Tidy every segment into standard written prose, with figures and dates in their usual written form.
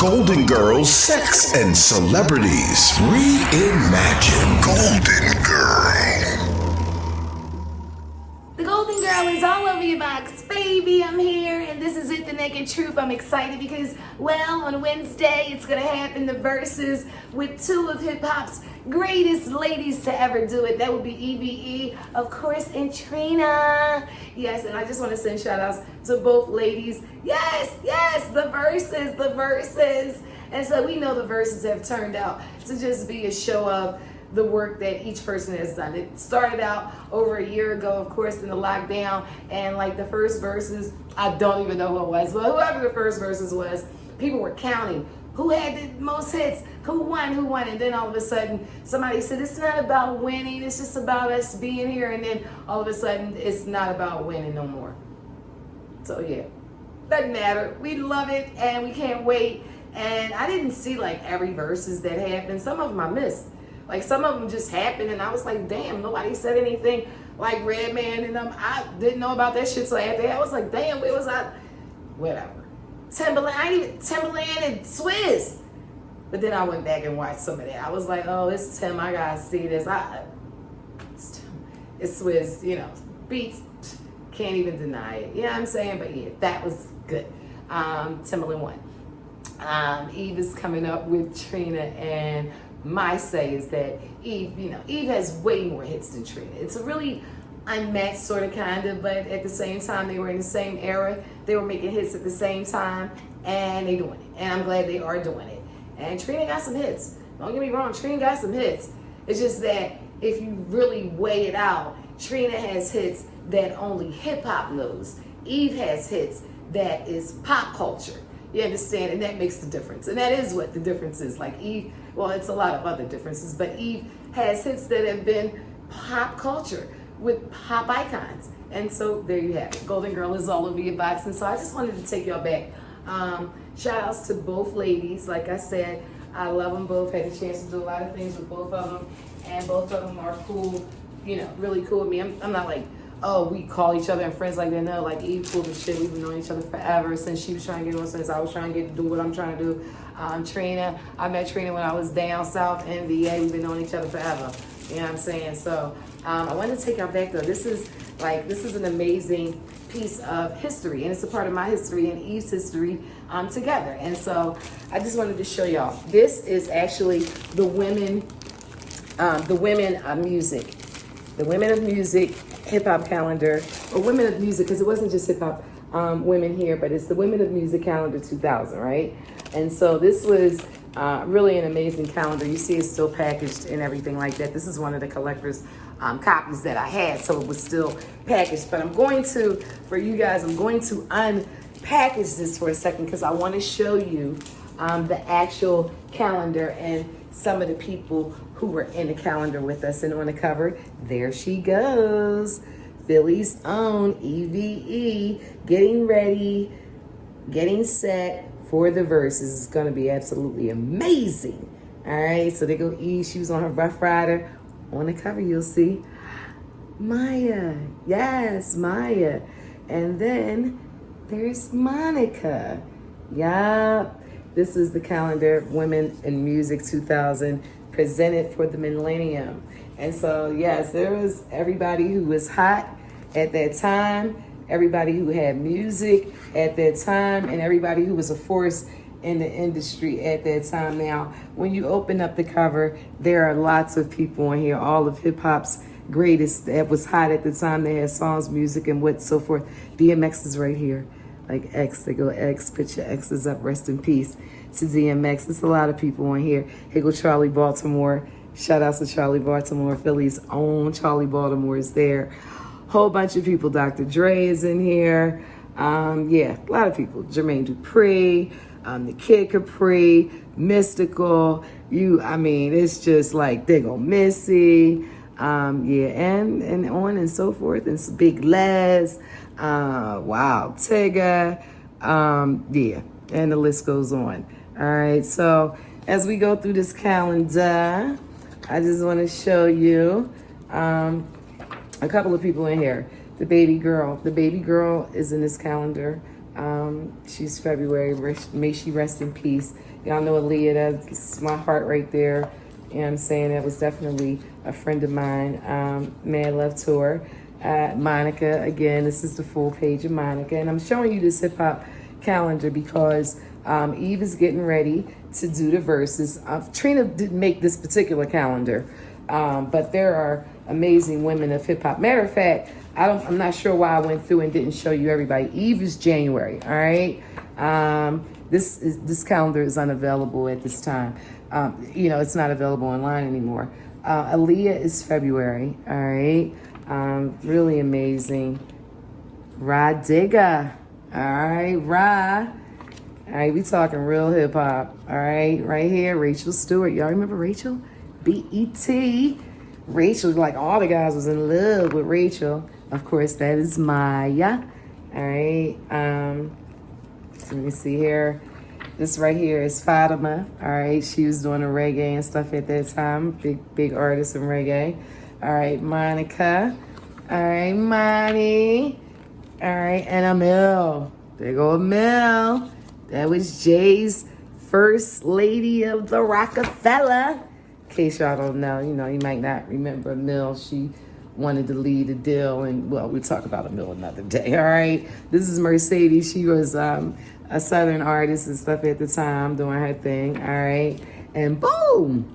Golden Girls, Sex and Celebrities Reimagined. Golden Girl. The Golden Girl is all over your box, baby. I'm here, and this is it, the naked truth. I'm excited because, well, on Wednesday, it's going to happen, the verses with two of hip-hop's greatest ladies to ever do it. That would be EVE, of course, and Trina. Yes, and I just want to send shout-outs to both ladies. Yes, the verses. And so we know the verses have turned out to just be a show of the work that each person has done. It started out over a year ago, of course, in the lockdown, and like the first verses, I don't even know who it was, but whoever the first verses was, people were counting who had the most hits, who won, and then all of a sudden somebody said it's not about winning, it's just about us being here, and then all of a sudden it's not about winning no more. So yeah, doesn't matter. We love it and we can't wait. And I didn't see like every verses that happened. Some of them I missed. Like some of them just happened and I was like, damn, nobody said anything like Redman and I didn't know about that shit. So after that, I was like, damn, where was I? Whatever. Timberland and Swizz. But then I went back and watched some of that. I was like, oh, it's Tim, I gotta see this. It's Tim. It's Swizz, you know, beats, can't even deny it. You know what I'm saying? But yeah, that was good. Timberland won. Eve is coming up with Trina, and my say is that Eve has way more hits than Trina. It's a really unmatched sort of kind of, but at the same time, they were in the same era. They were making hits at the same time, and they doing it. And I'm glad they are doing it. And Trina got some hits. Don't get me wrong, Trina got some hits. It's just that if you really weigh it out, Trina has hits that only hip hop knows. Eve has hits that is pop culture. You understand? And that makes the difference. And that is what the difference is. Like Eve, well, it's a lot of other differences, but Eve has hits that have been pop culture with pop icons. And so there you have it. Golden Girl is all over your box. And so I just wanted to take y'all back. Shout outs to both ladies. Like I said, I love them both. Had a chance to do a lot of things with both of them. And both of them are cool, really cool with me. I'm not like, oh, we call each other and friends like that. No, like Eve cool as shit. We've been knowing each other forever since she was trying to get on, since I was trying to do what I'm trying to do. Trina, I met Trina when I was down south in VA. We've been knowing each other forever. You know what I'm saying? So I wanted to take y'all back though. This is an amazing piece of history, and it's a part of my history and Eve's history together. And so I just wanted to show y'all. This is actually the women of music. The Women of Music hip hop calendar, or Women of Music, because it wasn't just hip hop women here, but it's the Women of Music calendar 2000, right? And so this was really an amazing calendar. You see it's still packaged and everything like that. This is one of the collector's copies that I had, so it was still packaged. But I'm going to unpackage this for a second because I want to show you the actual calendar and some of the people who were in the calendar with us. And on the cover, there she goes. Philly's own EVE, getting ready, getting set for the verses. It's going to be absolutely amazing. All right, so there go Eve. She was on her Rough Rider. On the cover, you'll see Maya. Yes, Maya. And then there's Monica. Yup. This is the calendar, Women in Music 2000, presented for the millennium. And so, yes, there was everybody who was hot at that time, everybody who had music at that time, and everybody who was a force in the industry at that time. Now, when you open up the cover, there are lots of people on here, all of hip-hop's greatest that was hot at the time. They had songs, music, and what so forth. DMX is right here. Like X, they go X, put your X's up, rest in peace to DMX. There's a lot of people on here. Here go Charlie Baltimore. Shout out to Charlie Baltimore. Philly's own Charlie Baltimore is there. Whole bunch of people. Dr. Dre is in here. Yeah, a lot of people. Jermaine Dupri, the Kid Capri, Mystical. It's just like, they go Missy. And on and so forth. And it's Big Les. Wow, Tega, yeah, and the list goes on. All right, so as we go through this calendar, I just want to show you a couple of people in here. The baby girl is in this calendar. She's February. May she rest in peace. Y'all know Aaliyah, that's my heart right there. You know what I'm saying? That was definitely a friend of mine. Mad Love Tour. Monica, again, this is the full page of Monica. And I'm showing you this hip hop calendar because Eve is getting ready to do the verses. Trina didn't make this particular calendar, but there are amazing women of hip hop. Matter of fact, I'm not sure why I went through and didn't show you everybody. Eve is January, all right? This calendar is unavailable at this time. It's not available online anymore. Aaliyah is February, all right? Really amazing. Rah Digga, all right, Rah. All right, we talking real hip hop, all right? Right here, Rachel Stewart. Y'all remember Rachel? B.E.T. Rachel, like all the guys was in love with Rachel. Of course, that is Maya, all right? Let me see here. This right here is Fatima. All right, she was doing the reggae and stuff at that time. Big artist in reggae. All right, Monica. All right, Monty. All right, and Amel. There go Amel. That was Jay's first lady of the Rockefeller. In case y'all don't know, you might not remember Amel. She wanted to lead a deal, and well, we'll talk about Amel another day. All right, this is Mercedes. She was a Southern artist and stuff at the time, doing her thing, all right? And boom,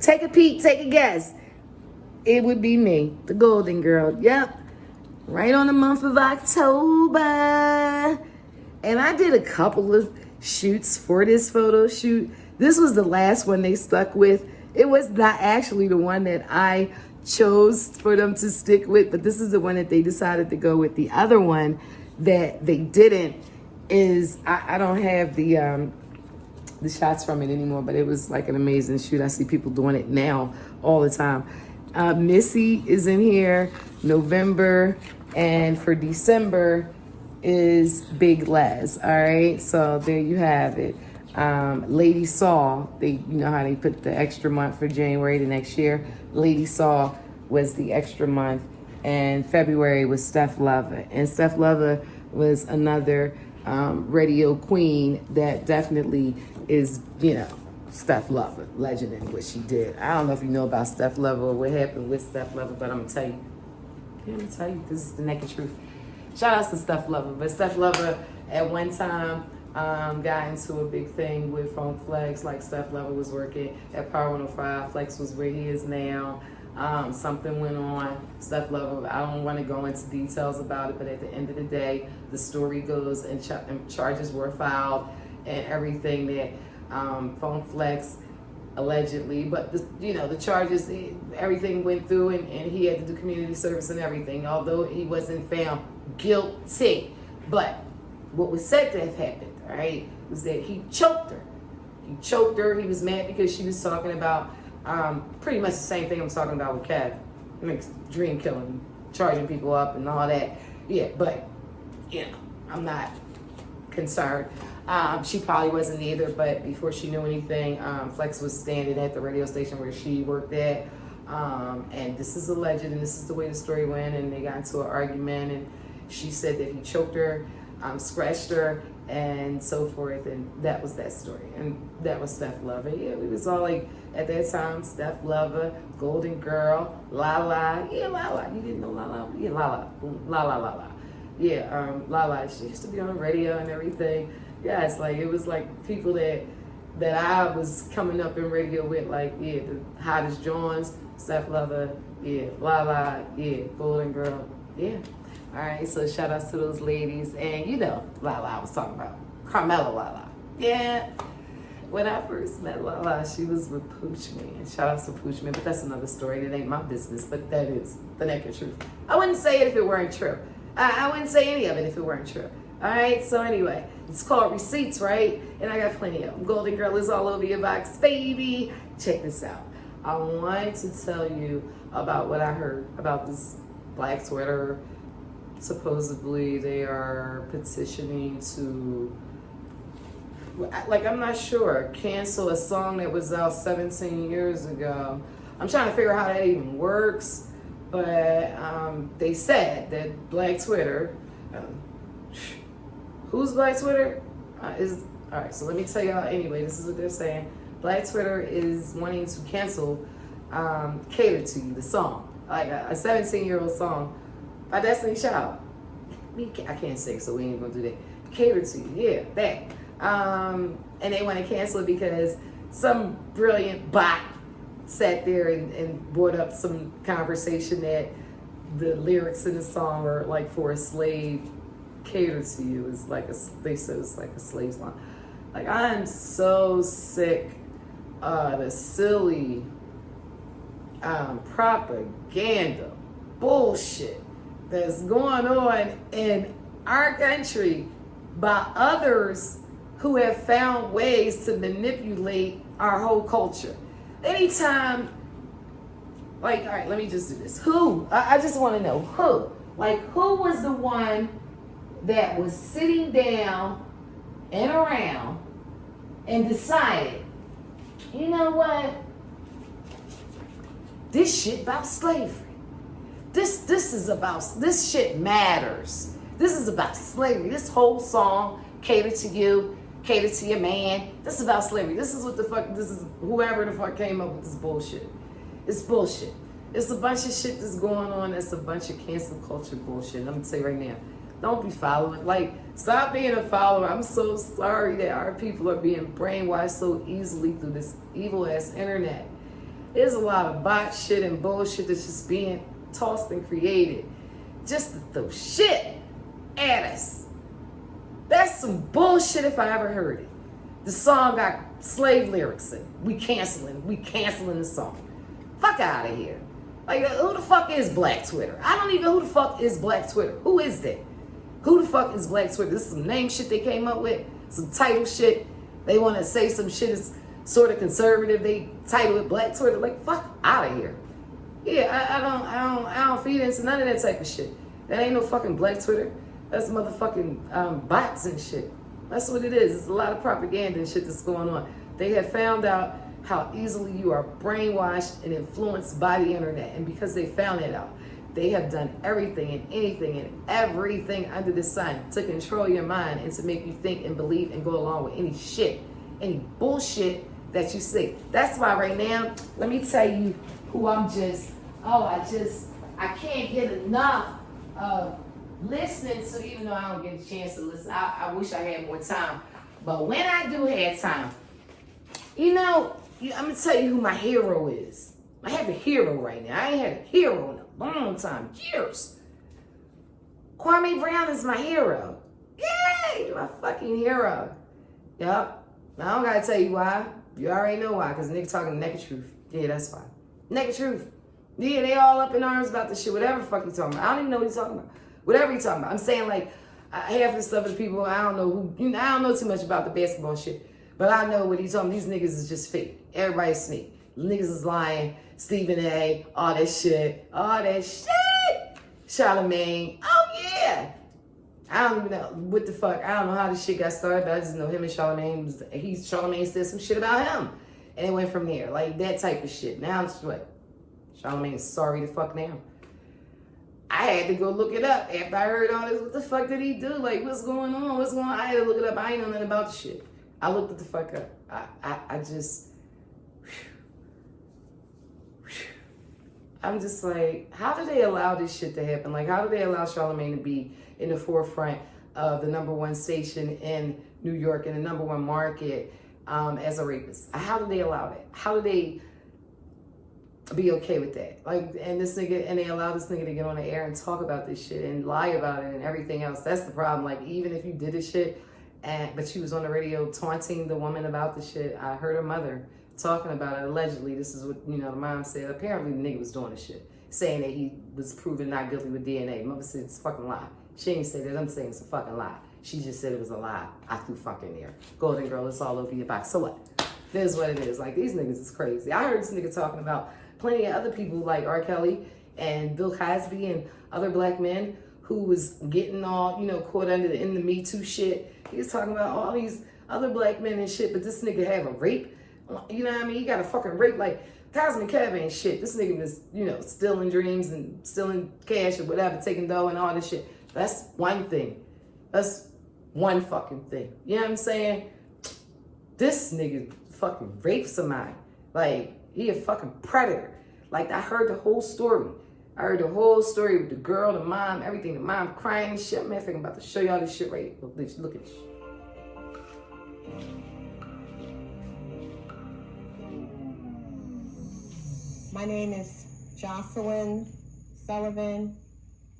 take a peek, take a guess. It would be me, the Golden Girl, yep. Right on the month of October. And I did a couple of shoots for this photo shoot. This was the last one they stuck with. It was not actually the one that I chose for them to stick with, but this is the one that they decided to go with. The other one that they didn't is I don't have the shots from it anymore, but it was like an amazing shoot. I see people doing it now all the time. Missy is in here, November, and for December is Big Les. All right, so there you have it. Lady Saw, you know how they put the extra month for January the next year. Lady Saw was the extra month, and February was Steph Lover, and Steph Lover was another radio queen that definitely is, Steph Lover, legend in what she did. I don't know if you know about Steph Lover or what happened with Steph Lover, but I'm gonna tell you, this is the naked truth. Shout out to Steph Lover, but Steph Lover at one time got into a big thing with Funk Flex, like Steph Lover was working at Power 105. Flex was where he is now. Something went on. Steph Lover, I don't want to go into details about it, but at the end of the day, the story goes and charges were filed and everything that Funk Flex allegedly, but the charges, everything went through, and he had to do community service and everything, although he wasn't found guilty. But what was said to have happened, all right, was that he choked her. He was mad because she was talking about pretty much the same thing I'm talking about with Kev. Dream killing, charging people up and all that. Yeah, but, I'm not concerned. She probably wasn't either, but before she knew anything, Flex was standing at the radio station where she worked at. And this is alleged, and this is the way the story went, and they got into an argument, and she said that he choked her, scratched her, and so forth, and that was that story. And that was Steph Lover. Yeah, we was all like, at that time, Steph Lover, Golden Girl, Lala. Yeah, Lala. You didn't know Lala? Yeah, Lala. Lala. Yeah, Lala. She used to be on the radio and everything. Yeah, it's like, it was like people that I was coming up in radio with, like, yeah, the hottest Johns, Steph Lover, yeah, Lala, yeah, Golden Girl, yeah. All right, so shout outs to those ladies. And Lala, I was talking about Carmela Lala. Yeah. When I first met Lala, she was with Pooch Man. Shout outs to Pooch Man, but that's another story. That ain't my business, but that is the naked truth. I wouldn't say it if it weren't true. I wouldn't say any of it if it weren't true. All right, so anyway, it's called Receipts, right? And I got plenty of them. Golden Girl is all over your box, baby. Check this out. I wanted to tell you about what I heard about this Black Twitter. Supposedly they are petitioning to, I'm not sure, cancel a song that was out 17 years ago. I'm trying to figure out how that even works, but they said that Black Twitter, who's Black Twitter? Is All right, so let me tell y'all anyway, this is what they're saying. Black Twitter is wanting to cancel Cater to You, the song. Like a 17-year-old song by Destiny Child. I can't sing, so we ain't gonna do that. Cater to You, yeah, that. And they want to cancel it because some brilliant bot sat there and brought up some conversation that the lyrics in the song are like for a slave. Cater to you is like they said it's like a slave song. Like, I'm so sick of the silly propaganda bullshit that's going on in our country by others who have found ways to manipulate our whole culture. Anytime, like, all right, let me just do this. Who? I just want to know who. Like, who was the one that was sitting down and around and decided, you know what? This shit about slavery. This shit matters. This is about slavery. This whole song, Cater to You, Cater to Your Man. This is about slavery. This is what the fuck, this is whoever the fuck came up with this bullshit. It's bullshit. It's a bunch of shit that's going on. It's a bunch of cancel culture bullshit. Let me tell you right now. Don't be following. Like, stop being a follower. I'm so sorry that our people are being brainwashed so easily through this evil ass internet. There's a lot of bot shit and bullshit that's just being tossed and created just to throw shit at us. That's some bullshit if I ever heard it. The song got slave lyrics in it. We canceling the song. Fuck out of here. Like, who the fuck is Black Twitter? I don't even know who the fuck is Black Twitter. Who is that? Who the fuck is Black Twitter? This is some name shit they came up with, some title shit. They want to say some shit is sort of conservative. They title it Black Twitter. Like, fuck out of here. Yeah, I don't feed into none of that type of shit. That ain't no fucking Black Twitter. That's motherfucking bots and shit. That's what it is. It's a lot of propaganda and shit that's going on. They have found out how easily you are brainwashed and influenced by the internet. And because they found that out, they have done everything and anything and everything under the sun to control your mind and to make you think and believe and go along with any shit, any bullshit that you see. That's why right now, let me tell you who I can't get enough of listening to, even though I don't get a chance to listen. I wish I had more time. But when I do have time, I'm going to tell you who my hero is. I have a hero right now. I ain't had a hero in a long time, years. Kwame Brown is my hero. Yay, my fucking hero. Yup. I don't got to tell you why. You already know why, because nigga talking naked truth. Yeah, that's fine. Naked truth. Yeah, they all up in arms about this shit. Whatever the fuck he talking about. I don't even know what he's talking about. Whatever he's talking about. I'm saying, like, half of the stuff of the people, I don't know who, I don't know too much about the basketball shit. But I know what he's talking about. These niggas is just fake. Everybody's snake. Niggas is lying. Stephen A. All that shit. Charlamagne. Oh, yeah. I don't even know what the fuck. I don't know how this shit got started, but I just know him and Charlamagne. Charlamagne said some shit about him. And it went from there. Like, that type of shit. Now it's what? Charlamagne's sorry to fuck now. I had to go look it up after I heard all this. What the fuck did he do? Like, what's going on? What's going on? I had to look it up. I ain't know nothing about the shit. I looked it the fuck up. I'm just like, how do they allow this shit to happen? Like, how do they allow Charlamagne to be in the forefront of the #1 station in New York and the #1 market as a rapist? How do they allow that? How do they be okay with that? Like, and they allow this nigga to get on the air and talk about this shit and lie about it and everything else. That's the problem. Like, even if you did this shit, but she was on the radio taunting the woman about the shit. I heard her mother talking about it. Allegedly, this is what, the mom said. Apparently, the nigga was doing the shit, saying that he was proven not guilty with DNA. Mother said it's a fucking lie. She ain't say that. I'm saying it's a fucking lie. She just said it was a lie. I threw fucking there. Golden Girl, it's all over your box. So what? This is what it is. Like, these niggas is crazy. I heard this nigga talking about plenty of other people like R. Kelly and Bill Cosby and other black men who was getting all, caught in the Me Too shit. He was talking about all these other black men and shit, but this nigga have a rape. You know what I mean? He got a fucking rape like Cosmic Kevin and shit. This nigga was, stealing dreams and stealing cash or whatever, taking dough and all this shit. That's one thing. That's one fucking thing. You know what I'm saying? this nigga fucking raped somebody. Like, he a fucking predator. Like, I heard the whole story. I heard the whole story with the girl, the mom, everything. The mom crying and shit. Man, I'm about to show y'all this shit right. Look at this. My name is Jocelyn Sullivan,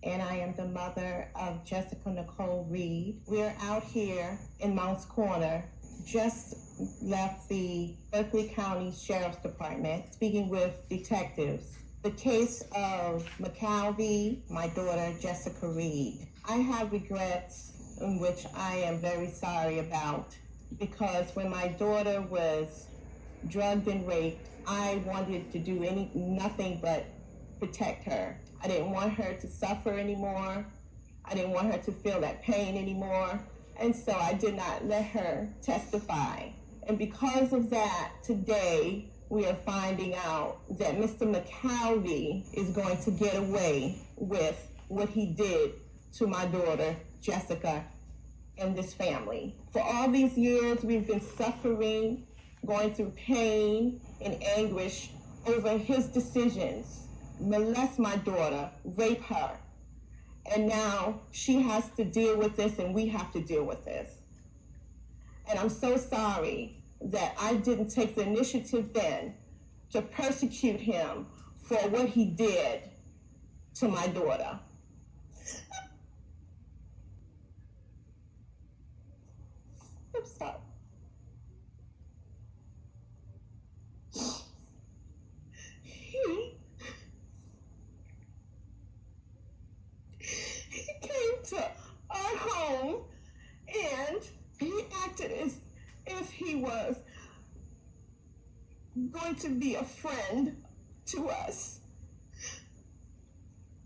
and I am the mother of Jessica Nicole Reed. We're out here in Mounts Corner, just left the Berkeley County Sheriff's Department, speaking with detectives. The case of McCalvey, my daughter, Jessica Reed. I have regrets, in which I am very sorry about, because when my daughter was drugged and raped, I wanted to do nothing but protect her. I didn't want her to suffer anymore. I didn't want her to feel that pain anymore. And so I did not let her testify. And because of that, today, we are finding out that Mr. McCalvey is going to get away with what he did to my daughter, Jessica, and this family. For all these years, we've been suffering, going through pain and anguish over his decisions. Molest my daughter, rape her. And now she has to deal with this, and we have to deal with this. And I'm so sorry that I didn't take the initiative then to persecute him for what he did to my daughter. I'm sorry. He came to our home and he acted as if he was going to be a friend to us.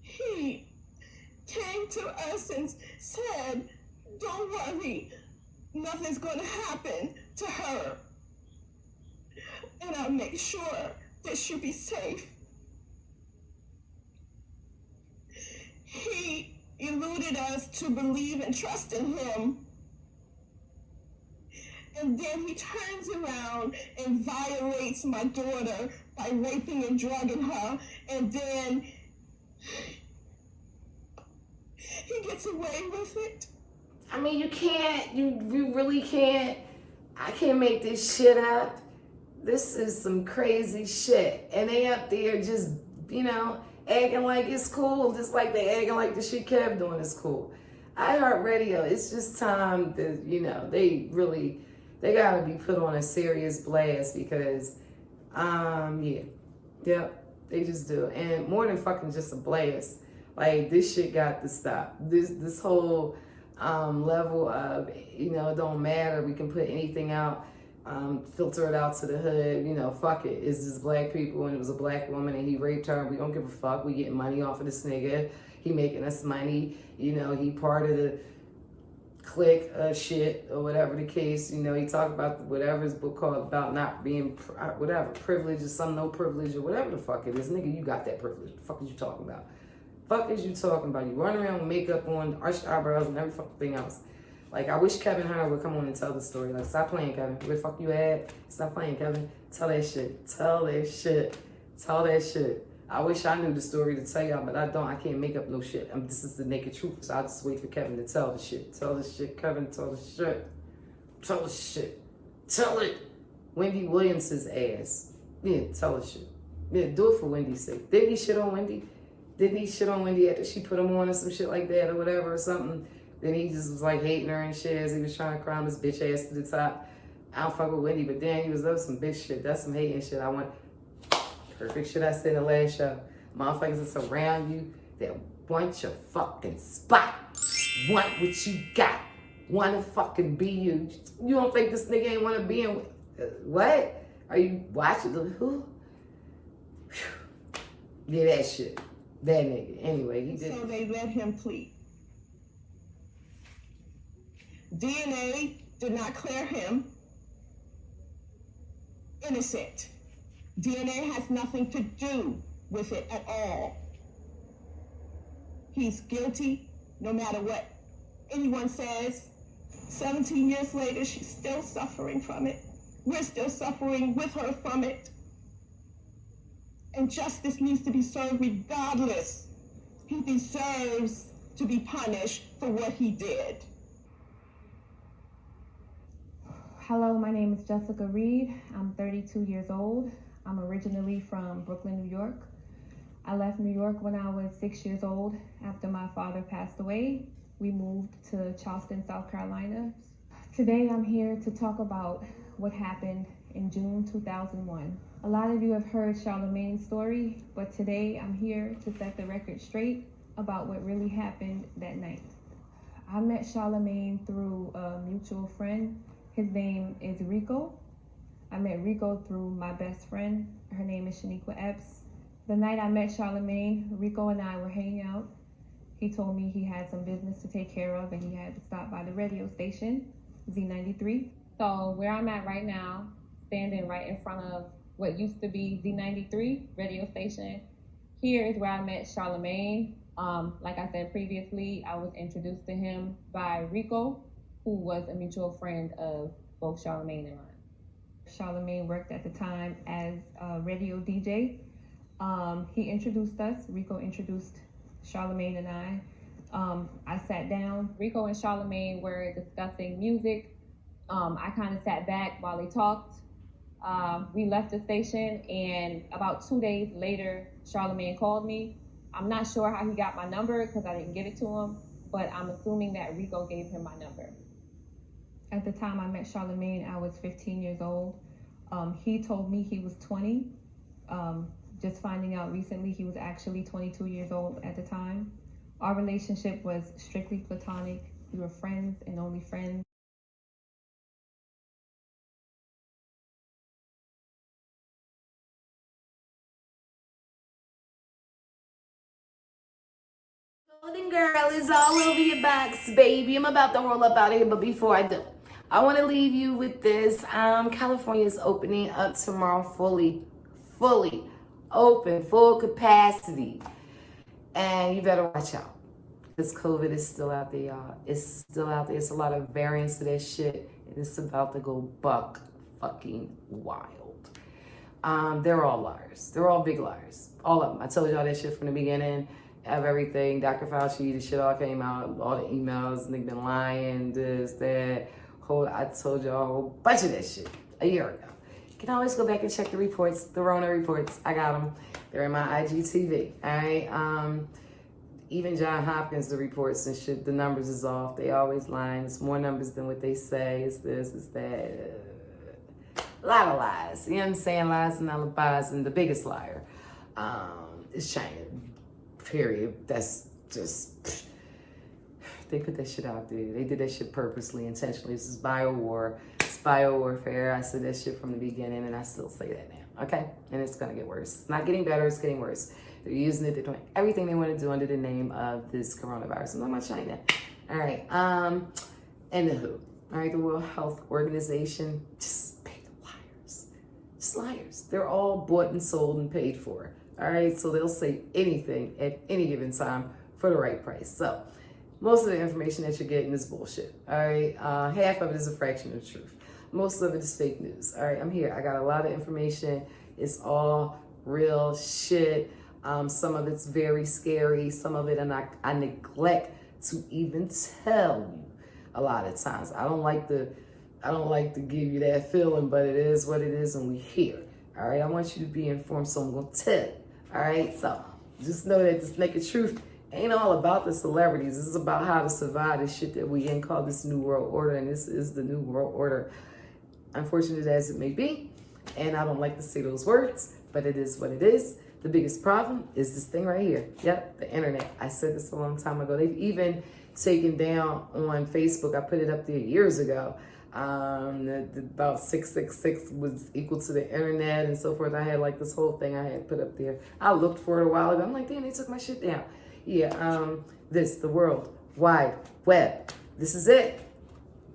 He came to us and said, "Don't worry, nothing's going to happen to her. And I'll make sure that she'll be safe." He eluded us to believe and trust in him. And then he turns around and violates my daughter by raping and drugging her. And then he gets away with it. I mean, you can't, you really can't. I can't make this shit up. This is some crazy shit. And they up there just, acting like it's cool, just like they acting like the shit Kev doing is cool. iHeartRadio, it's just time that, they gotta be put on a serious blast because, they just do. And more than fucking just a blast, like, this shit got to stop. This whole level of, it don't matter, we can put anything out, filter it out to the hood, fuck it. It's just black people and it was a black woman and he raped her and we don't give a fuck. We getting money off of this nigga. He making us money. He part of the clique shit or whatever the case. He talked about whatever his book called about not being, privilege or some no privilege or whatever the fuck it is. Nigga, you got that privilege. The fuck is you talking about? Fuck is you talking about? You run around with makeup on, arched eyebrows and every fucking thing else. Like, I wish Kevin Hunter would come on and tell the story. Like, stop playing, Kevin. Where the fuck you at? Stop playing, Kevin. Tell that shit. Tell that shit. Tell that shit. I wish I knew the story to tell y'all, but I don't. I can't make up no shit. This is the naked truth, so I'll just wait for Kevin to tell the shit. Tell the shit, Kevin. Tell the shit. Tell the shit. Tell it. Wendy Williams' ass. Yeah, tell the shit. Yeah, do it for Wendy's sake. Didn't he shit on Wendy? Didn't he shit on Wendy after she put him on or some shit like that or whatever or something? Then he just was like hating her and shit as he was trying to climb his bitch ass to the top. I don't fuck with Wendy, but then he was up some bitch shit. That's some hating shit. I want perfect shit I said in the last show. Motherfuckers that's around you that want your fucking spot. Want what you got. Want to fucking be you. You don't think this nigga ain't want to be in what? Are you watching the who? Yeah, that shit. That nigga. Anyway, he did. So they let him plead. DNA did not clear him innocent. DNA has nothing to do with it at all. He's guilty no matter what anyone says. 17 years later, she's still suffering from it. We're still suffering with her from it. And justice needs to be served regardless. He deserves to be punished for what he did. Hello, my name is Jessica Reed. I'm 32 years old. I'm originally from Brooklyn, New York. I left New York when I was 6 years old after my father passed away. We moved to Charleston, South Carolina. Today I'm here to talk about what happened in June 2001. A lot of you have heard Charlamagne's story, but today I'm here to set the record straight about what really happened that night. I met Charlamagne through a mutual friend. His name is Rico. I met Rico through my best friend. Her name is Shaniqua Epps. The night I met Charlamagne, Rico and I were hanging out. He told me he had some business to take care of and he had to stop by the radio station, Z93. So where I'm at right now, standing right in front of what used to be Z93 radio station, here is where I met Charlamagne. Like I said previously, I was introduced to him by Rico, who was a mutual friend of both Charlamagne and mine. Charlamagne worked at the time as a radio DJ. He introduced us. Rico introduced Charlamagne and I sat down. Rico and Charlamagne were discussing music. I kind of sat back while they talked. We left the station, and about 2 days later, Charlamagne called me. I'm not sure how he got my number because I didn't give it to him, but I'm assuming that Rico gave him my number. At the time I met Charlamagne, I was 15 years old. He told me he was 20. Just finding out recently he was actually 22 years old at the time. Our relationship was strictly platonic. We were friends and only friends. Golden Girl is all over your box, baby. I'm about to roll up out of here, but before I do, I want to leave you with this. California is opening up tomorrow fully open, full capacity. And you better watch out. Because COVID is still out there, y'all. It's still out there. It's a lot of variants of that shit. And it's about to go buck fucking wild. They're all liars. They're all big liars. All of them. I told y'all that shit from the beginning. Of everything. Dr. Fauci, the shit all came out, all the emails, and they've been lying, this, that. I told y'all a whole bunch of that shit a year ago. You can always go back and check the reports, the Rona reports. I got them. They're in my IGTV. All right. Even John Hopkins, the reports and shit, the numbers is off. They always lying. It's more numbers than what they say. It's this, it's that. A lot of lies. You know what I'm saying? Lies and alibis. And the biggest liar is China. Period. That's just, they put that shit out there. They did that shit purposely, intentionally. This is bio-war. It's bio-warfare. I said that shit from the beginning, and I still say that now. Okay? And it's going to get worse. It's not getting better. It's getting worse. They're using it. They're doing everything they want to do under the name of this coronavirus. I'm not China. All right. And the WHO. All right. The World Health Organization. Just big liars. Just liars. They're all bought and sold and paid for. All right. So they'll say anything at any given time for the right price. So most of the information that you're getting is bullshit. All right. Half of it is a fraction of the truth. Most of it is fake news. All right. I'm here. I got a lot of information. It's all real shit. Some of it's very scary. Some of it I neglect to even tell you a lot of times. I don't like to give you that feeling, but it is what it is, and we here. All right, I want you to be informed, so I'm gonna tell you. All right, so just know that this naked truth ain't all about the celebrities. This is about how to survive this shit that we in call this new world order, and this is the new world order. Unfortunate as it may be, and I don't like to say those words, but it is what it is. The biggest problem is this thing right here. Yep, the internet. I said this a long time ago. They've even taken down on Facebook. I put it up there years ago. About 666 was equal to the internet and so forth. I had like this whole thing I had put up there. I looked for it a while ago. I'm like, damn, they took my shit down. Yeah, the World Wide Web. This is it.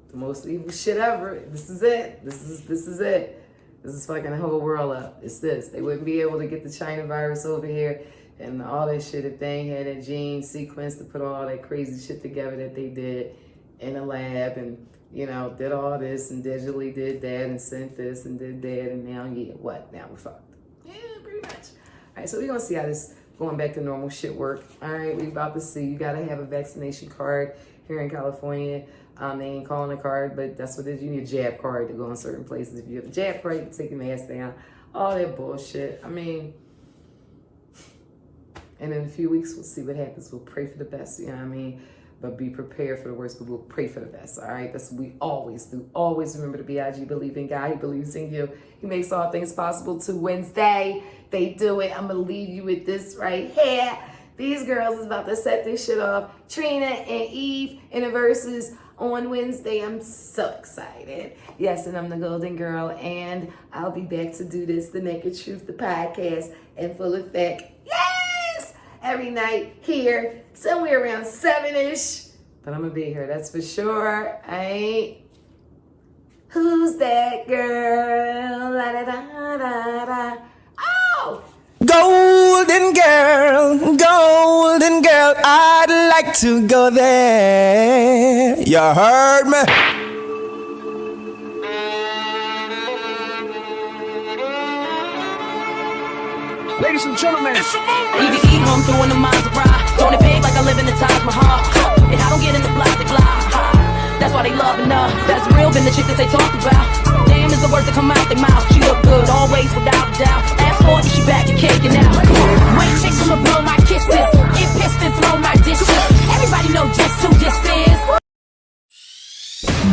The most evil shit ever. This is it. This is it. This is fucking the whole world up. It's this. They wouldn't be able to get the China virus over here and all that shit if they ain't had that gene sequence to put all that crazy shit together that they did. in a lab and, you know, did all this and digitally did that and sent this and did that, and now, yeah, what? Now we're fucked. Yeah, pretty much. All right, so we're gonna see how this going back to normal shit work. All right, we about to see. You gotta have a vaccination card here in California. They ain't calling a card, but that's what it is. You need a jab card to go in certain places. If you have a jab card, you can take your mask down. All that bullshit. I mean, and in a few weeks, we'll see what happens. We'll pray for the best, you know what I mean? But be prepared for the worst, but we'll pray for the best, all right? That's what we always do. Always remember the B.I.G. Believe in God. He believes in you. He makes all things possible. To Wednesday, they do it. I'm going to leave you with this right here. These girls is about to set this shit off. Trina and Eve in the verses on Wednesday. I'm so excited. Yes, and I'm the Golden Girl, and I'll be back to do this, The Naked Truth, the podcast, in full effect. Yes! Every night here, somewhere around 7-ish. But I'm going to be here, that's for sure. Who's that girl? La, da, da, da, da. Oh! Golden girl, I'd like to go there. You heard me? Ladies and gentlemen, it's a movie. Need to eat home doing the Maserati. Throwing it big like I live in the Taj Mahal. And I don't get in the block, they fly. That's why they loving her. That's real than the chick that they talk about. Damn is the words that come out their mouth. She look good, always without a doubt. Ask for it, she back and cake it now. Wait, chicks, I'ma blow my kisses. Get pissed and throw my dishes. Everybody know just who this is.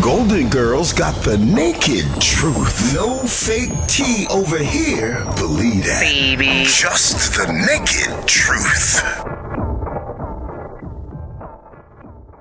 Golden Girls got the naked truth. No fake tea over here. Believe that. Baby. Just the naked truth.